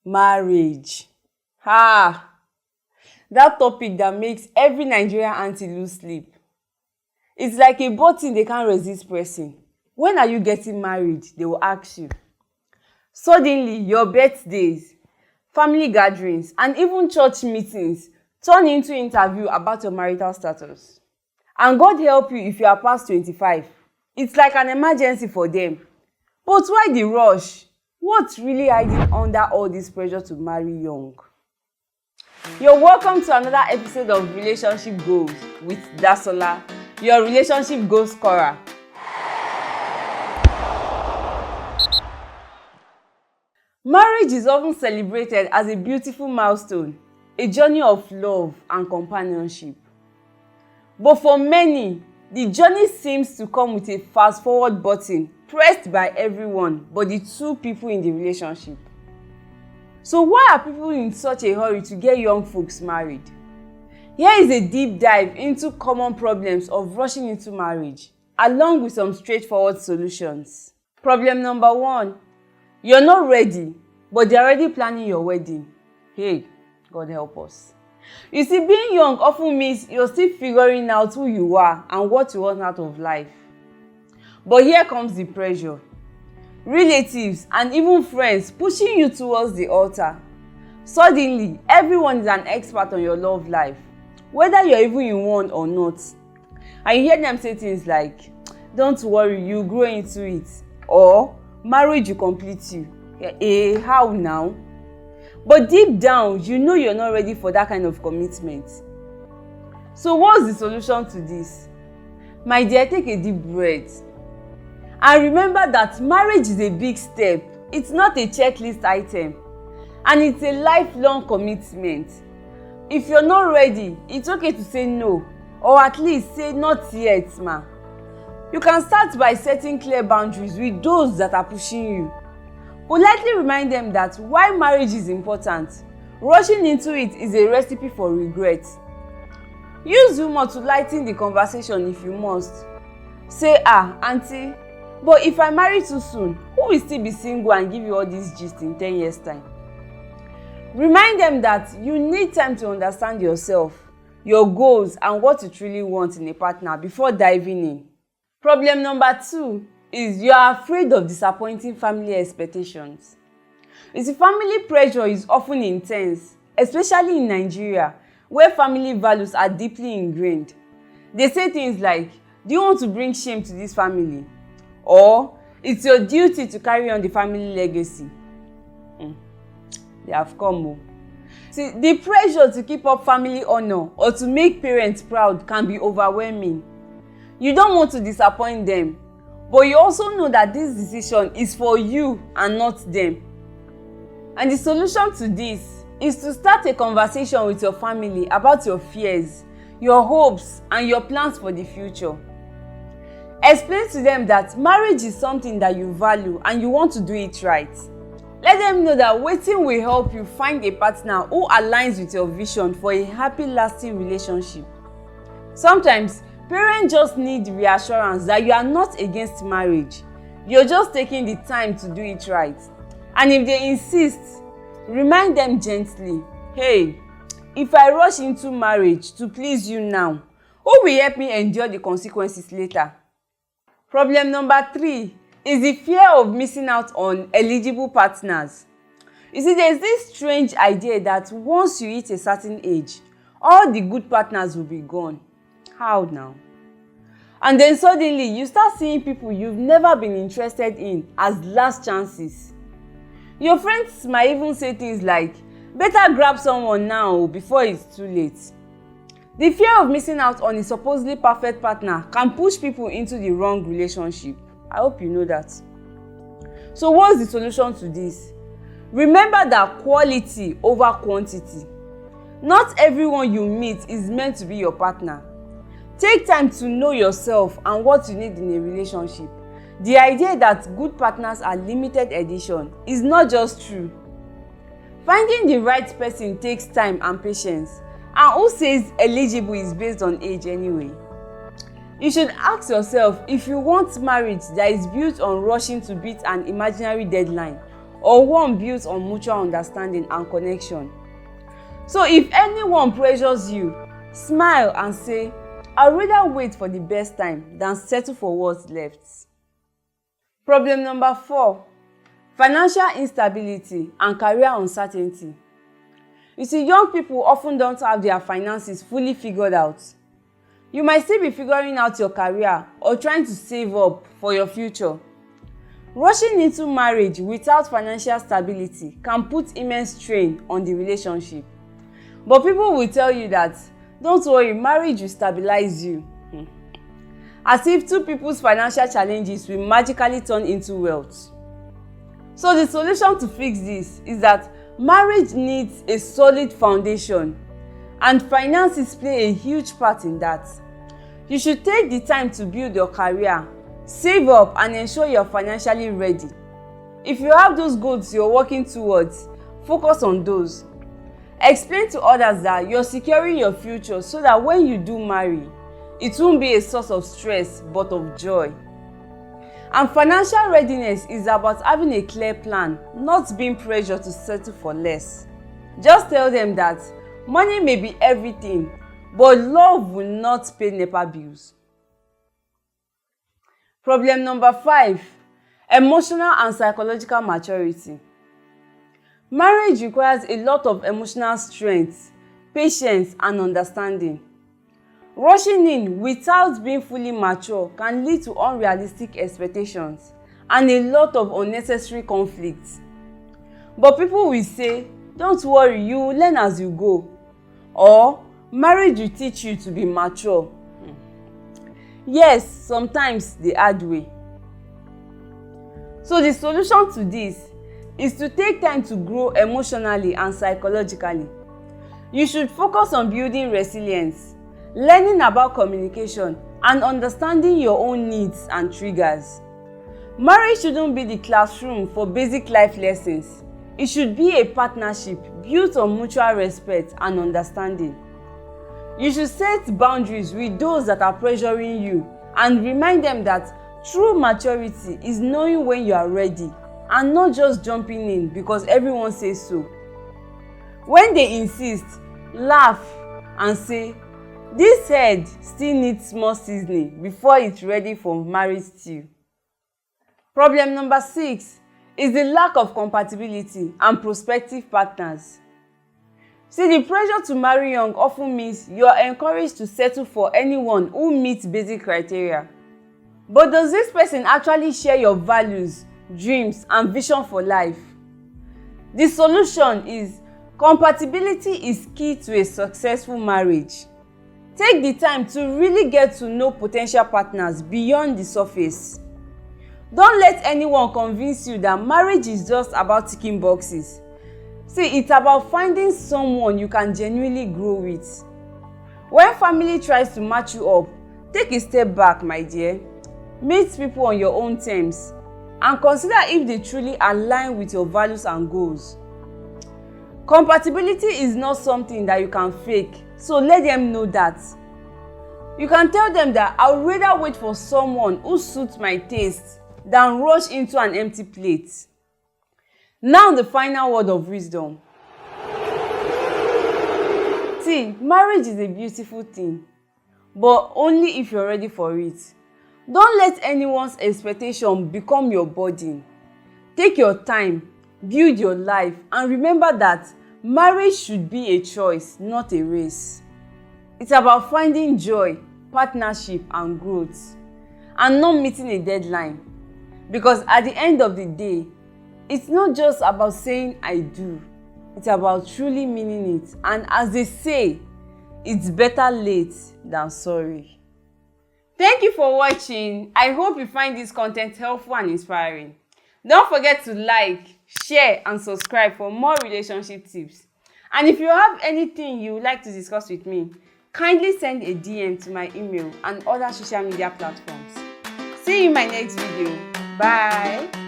Marriage. Ah, that topic that makes every Nigerian auntie lose sleep. It's like a button they can't resist pressing. When are you getting married? They will ask you. Suddenly, your birthdays, family gatherings, and even church meetings turn into interview about your marital status. And God help you if you are past 25. It's like an emergency for them. But why the rush? What's really hiding under all this pressure to marry young? You're welcome to another episode of Relationship Goals with Dasola, your relationship goal scorer. Marriage is often celebrated as a beautiful milestone, a journey of love and companionship. But for many, the journey seems to come with a fast-forward button pressed by everyone but the two people in the relationship. So why are people in such a hurry to get young folks married? Here is a deep dive into common problems of rushing into marriage, along with some straightforward solutions. Problem number 1. You're not ready, but they're already planning your wedding. Hey, God help us. You see, being young often means you're still figuring out who you are and what you want out of life. But here comes the pressure. Relatives and even friends pushing you towards the altar. Suddenly, everyone is an expert on your love life, whether you're even in one or not. And you hear them say things like, "Don't worry, you grow into it," or "Marriage will complete you." How now? But deep down, you know you're not ready for that kind of commitment. So what's the solution to this? My dear, take a deep breath. And remember that marriage is a big step. It's not a checklist item. And it's a lifelong commitment. If you're not ready, it's okay to say no. Or at least say not yet, ma. You can start by setting clear boundaries with those that are pushing you. Politely remind them that while marriage is important, rushing into it is a recipe for regret. Use humor to lighten the conversation if you must. Say, auntie, but if I marry too soon, who will still be single and give you all this gist in 10 years' time? Remind them that you need time to understand yourself, your goals, and what you truly want in a partner before diving in. Problem number 2 is you are afraid of disappointing family expectations. You see, family pressure is often intense, especially in Nigeria, where family values are deeply ingrained. They say things like, "Do you want to bring shame to this family?" Or, "It's your duty to carry on the family legacy." They have come. See, the pressure to keep up family honor or to make parents proud can be overwhelming. You don't want to disappoint them, but you also know that this decision is for you and not them. And the solution to this is to start a conversation with your family about your fears, your hopes, and your plans for the future. Explain to them that marriage is something that you value and you want to do it right. Let them know that waiting will help you find a partner who aligns with your vision for a happy, lasting relationship. Sometimes, parents just need reassurance that you are not against marriage. You're just taking the time to do it right. And if they insist, remind them gently, "Hey, if I rush into marriage to please you now, who will help me endure the consequences later?" Problem number 3 is the fear of missing out on eligible partners. You see, there's this strange idea that once you hit a certain age, all the good partners will be gone. How now? And then suddenly, you start seeing people you've never been interested in as last chances. Your friends might even say things like, "Better grab someone now before it's too late." The fear of missing out on a supposedly perfect partner can push people into the wrong relationship. I hope you know that. So what's the solution to this? Remember that quality over quantity. Not everyone you meet is meant to be your partner. Take time to know yourself and what you need in a relationship. The idea that good partners are limited edition is not just true. Finding the right person takes time and patience. And who says eligible is based on age anyway? You should ask yourself if you want marriage that is built on rushing to beat an imaginary deadline, or one built on mutual understanding and connection. So if anyone pressures you, smile and say, "I'd rather wait for the best time than settle for what's left." Problem number 4. Financial instability and career uncertainty. You see, young people often don't have their finances fully figured out. You might still be figuring out your career or trying to save up for your future. Rushing into marriage without financial stability can put immense strain on the relationship. But people will tell you that, "Don't worry, marriage will stabilize you." As if two people's financial challenges will magically turn into wealth. So the solution to fix this is that marriage needs a solid foundation, and finances play a huge part in that. You should take the time to build your career, save up, and ensure you're financially ready. If you have those goals you're working towards, focus on those. Explain to others that you're securing your future so that when you do marry, it won't be a source of stress but of joy. And financial readiness is about having a clear plan, not being pressured to settle for less. Just tell them that money may be everything, but love will not pay NEPA bills. Problem number 5. Emotional and psychological maturity. Marriage requires a lot of emotional strength, patience, and understanding. Rushing in without being fully mature can lead to unrealistic expectations and a lot of unnecessary conflicts. But people will say, "Don't worry, you will learn as you go," or "Marriage will teach you to be mature." Yes, sometimes the hard way. So the solution to this is to take time to grow emotionally and psychologically. You should focus on building resilience, learning about communication, and understanding your own needs and triggers. Marriage shouldn't be the classroom for basic life lessons. It should be a partnership built on mutual respect and understanding. You should set boundaries with those that are pressuring you and remind them that true maturity is knowing when you are ready and not just jumping in because everyone says so. When they insist, laugh and say, "This head still needs more seasoning before it's ready for marriage stew." Problem number 6 is the lack of compatibility and prospective partners. See, the pressure to marry young often means you are encouraged to settle for anyone who meets basic criteria. But does this person actually share your values, dreams, and vision for life? The solution is compatibility is key to a successful marriage. Take the time to really get to know potential partners beyond the surface. Don't let anyone convince you that marriage is just about ticking boxes. See, it's about finding someone you can genuinely grow with. When family tries to match you up, take a step back, my dear. Meet people on your own terms and consider if they truly align with your values and goals. Compatibility is not something that you can fake, so let them know that. You can tell them that I would rather wait for someone who suits my taste than rush into an empty plate. Now the final word of wisdom. See, marriage is a beautiful thing, but only if you're ready for it. Don't let anyone's expectation become your burden. Take your time, build your life, and remember that marriage should be a choice, not a race. It's about finding joy, partnership, and growth, and not meeting a deadline. Because at the end of the day, it's not just about saying "I do." It's about truly meaning it. And as they say, it's better late than sorry. Thank you for watching. I hope you find this content helpful and inspiring. Don't forget to like, share, and subscribe for more relationship tips. And if you have anything you would like to discuss with me, kindly send a DM to my email and other social media platforms. See you in my next video. Bye.